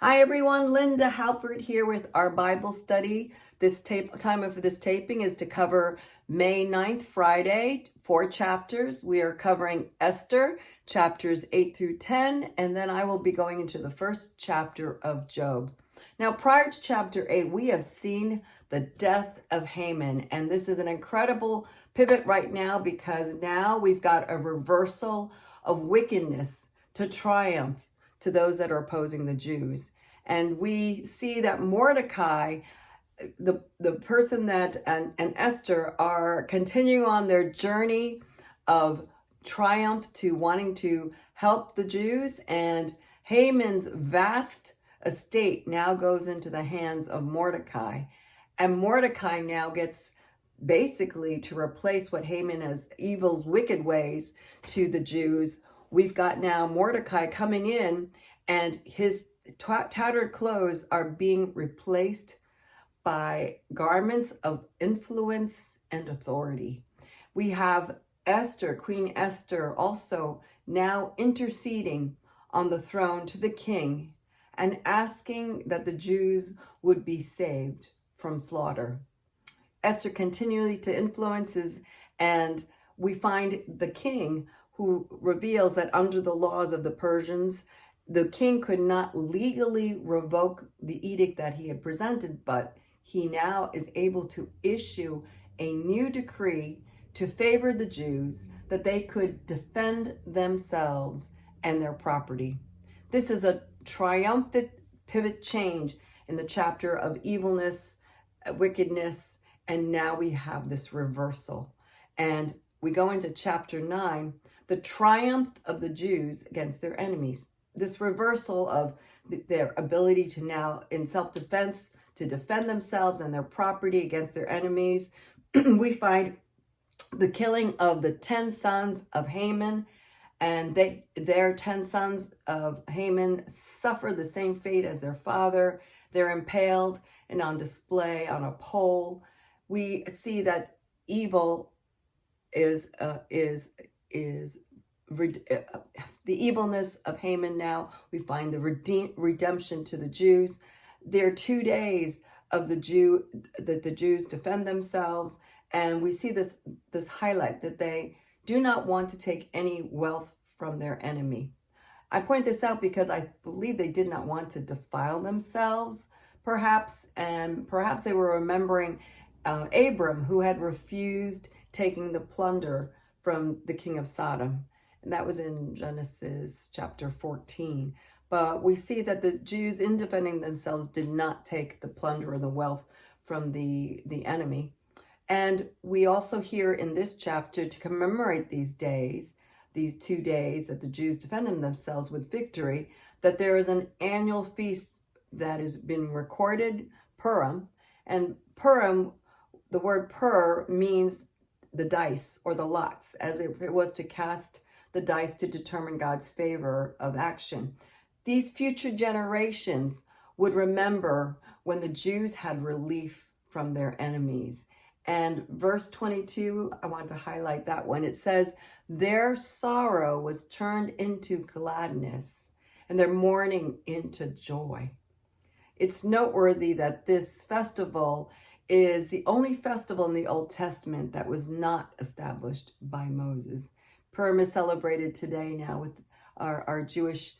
Hi everyone, Linda Halpert here with our Bible study. This time of this taping is to cover May 9th, Friday, 4 chapters. We are covering Esther, chapters 8 through 10, and then I will be going into the first chapter of Job. Now, prior to chapter 8, we have seen the death of Haman, and this is an incredible pivot right now because now we've got a reversal of wickedness to triumph to those that are opposing the Jews. And we see that Mordecai, the person that and Esther are continuing on their journey of triumph to wanting to help the Jews, and Haman's vast estate now goes into the hands of Mordecai. And Mordecai now gets basically to replace what Haman has evil's wicked ways to the Jews. We've got now Mordecai coming in, and his tattered clothes are being replaced by garments of influence and authority. We have Esther, Queen Esther, also now interceding on the throne to the king and asking that the Jews would be saved from slaughter. Esther continually to influences, and we find the king who reveals that under the laws of the Persians, the king could not legally revoke the edict that he had presented, but he now is able to issue a new decree to favor the Jews that they could defend themselves and their property. This is a triumphant pivot change in the chapter of evilness, wickedness, and now we have this reversal. And we go into chapter 9, the triumph of the Jews against their enemies. This reversal of their ability to now, in self-defense, to defend themselves and their property against their enemies. We find the killing of the 10 sons of Haman, and their 10 sons of Haman suffer the same fate as their father. They're impaled and on display on a pole. We see that evil is the evilness of Haman. Now we find the redemption to the Jews. There are 2 days of the Jews defend themselves, and we see this highlight that they do not want to take any wealth from their enemy. I point this out because I believe they did not want to defile themselves, perhaps, and perhaps they were remembering Abram, who had refused taking the plunder from the king of Sodom. And that was in Genesis chapter 14. But we see that the Jews, in defending themselves, did not take the plunder or the wealth from the enemy. And we also hear in this chapter, to commemorate these days, these 2 days that the Jews defended themselves with victory, that there is an annual feast that has been recorded, Purim. And Purim, the word pur means the dice or the lots, as if it was to cast the dice to determine God's favor of action. These future generations would remember when the Jews had relief from their enemies. And verse 22, I want to highlight that one. It says, their sorrow was turned into gladness and their mourning into joy. It's noteworthy that this festival is the only festival in the Old Testament that was not established by Moses. Purim is celebrated today now with our Jewish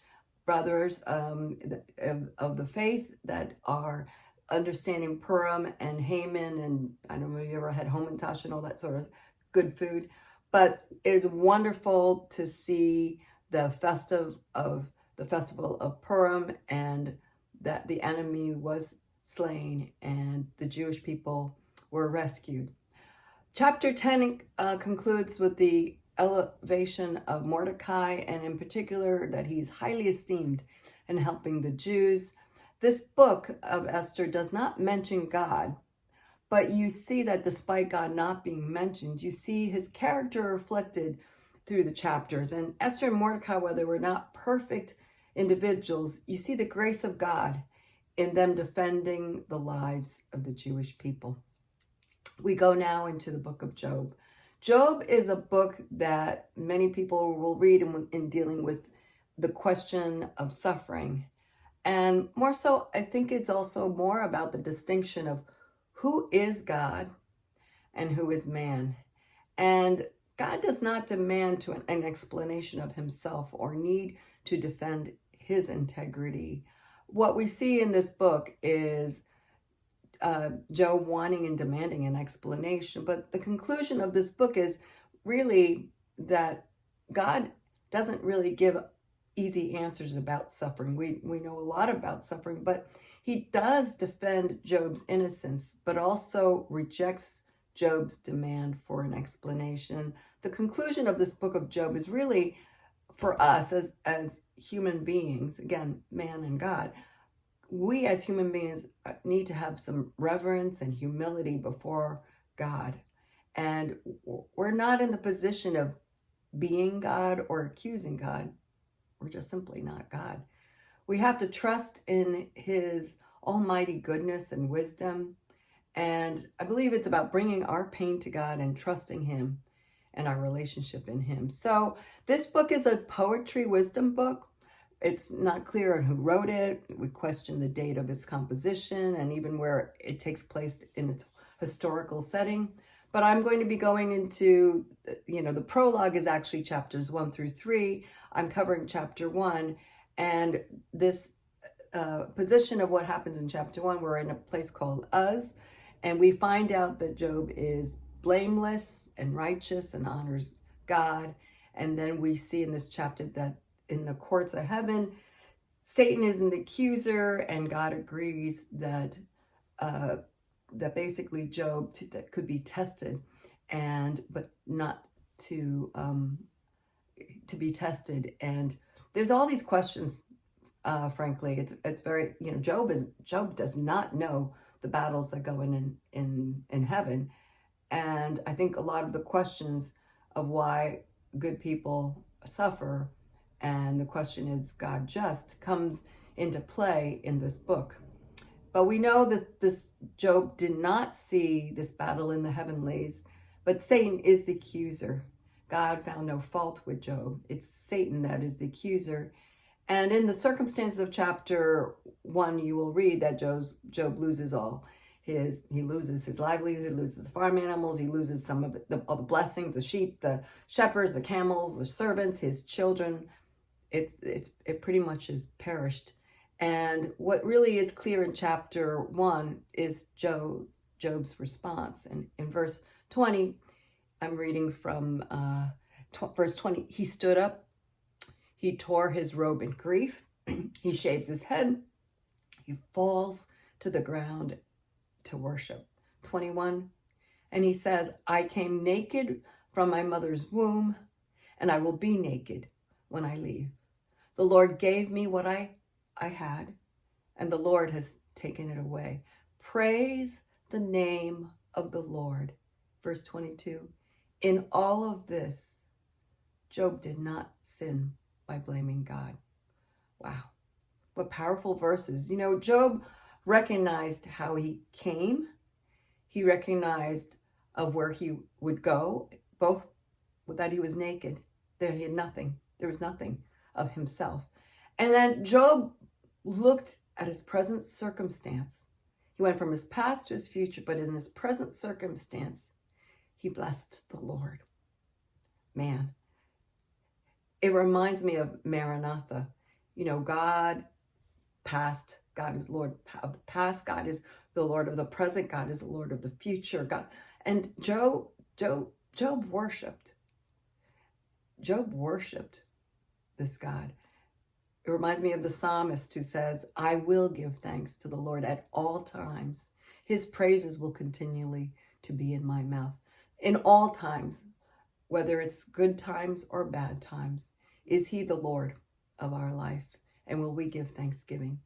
brothers of the faith that are understanding Purim and Haman, and I don't know if you ever had Hamantash and all that sort of good food, but it is wonderful to see the festival of Purim, and that the enemy was slain and the Jewish people were rescued. Chapter 10 concludes with the elevation of Mordecai, and in particular that he's highly esteemed in helping the Jews. This book of Esther does not mention God, but you see that despite God not being mentioned, you see his character reflected through the chapters. And Esther and Mordecai, while they were not perfect individuals, you see the grace of God in them defending the lives of the Jewish people. We go now into the book of Job. Job is a book that many people will read in dealing with the question of suffering And more so, I think it's also more about the distinction of who is God and who is man. And God does not demand an explanation of himself or need to defend his integrity. What we see in this book is Job wanting and demanding an explanation. But the conclusion of this book is really that God doesn't really give easy answers about suffering. We know a lot about suffering, but he does defend Job's innocence, but also rejects Job's demand for an explanation. The conclusion of this book of Job is really for us as human beings, again, man and God. We as human beings need to have some reverence and humility before God. And we're not in the position of being God or accusing God. We're just simply not God. We have to trust in his almighty goodness and wisdom. And I believe it's about bringing our pain to God and trusting him and our relationship in him. So this book is a poetry wisdom book. It's not clear on who wrote it. We question the date of its composition and even where it takes place in its historical setting. But I'm going to be going into, the prologue is actually chapters 1 through 3. I'm covering chapter 1. And this position of what happens in chapter 1, we're in a place called Uz. And we find out that Job is blameless and righteous and honors God. And then we see in this chapter that in the courts of heaven, Satan is the accuser, and God agrees that that basically Job that could be tested, but not to be tested. And there's all these questions. Frankly, it's very Job does not know the battles that go in heaven, and I think a lot of the questions of why good people suffer, and the question is God just, comes into play in this book. But we know that this Job did not see this battle in the heavenlies, but Satan is the accuser. God found no fault with Job. It's Satan that is the accuser. And in the circumstances of chapter 1, you will read that Job loses all. He loses his livelihood, he loses the farm animals, he loses some of all the blessings, the sheep, the shepherds, the camels, the servants, his children. It pretty much is perished. And what really is clear in chapter 1 is Job's response. And in verse 20, I'm reading from verse 20. He stood up, he tore his robe in grief, he shaves his head, he falls to the ground to worship. 21, and he says, I came naked from my mother's womb, and I will be naked when I leave. The Lord gave me what I had, and the Lord has taken it away. Praise the name of the Lord. Verse 22, in all of this, Job did not sin by blaming God. Wow, what powerful verses. Job recognized how he came. He recognized of where he would go, both that he was naked, that he had nothing. There was nothing of himself. And then Job looked at his present circumstance. He went from his past to his future, but in his present circumstance, he blessed the Lord. Man, it reminds me of Maranatha. God past, God is Lord of the past, God is the Lord of the present, God is the Lord of the future. God, and Job worshipped. Job worshipped this God. It reminds me of the psalmist who says, I will give thanks to the Lord at all times. His praises will continually to be in my mouth. In all times, whether it's good times or bad times, is he the Lord of our life? And will we give thanksgiving?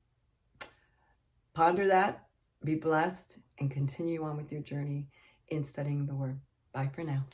Ponder that, be blessed, and continue on with your journey in studying the Word. Bye for now.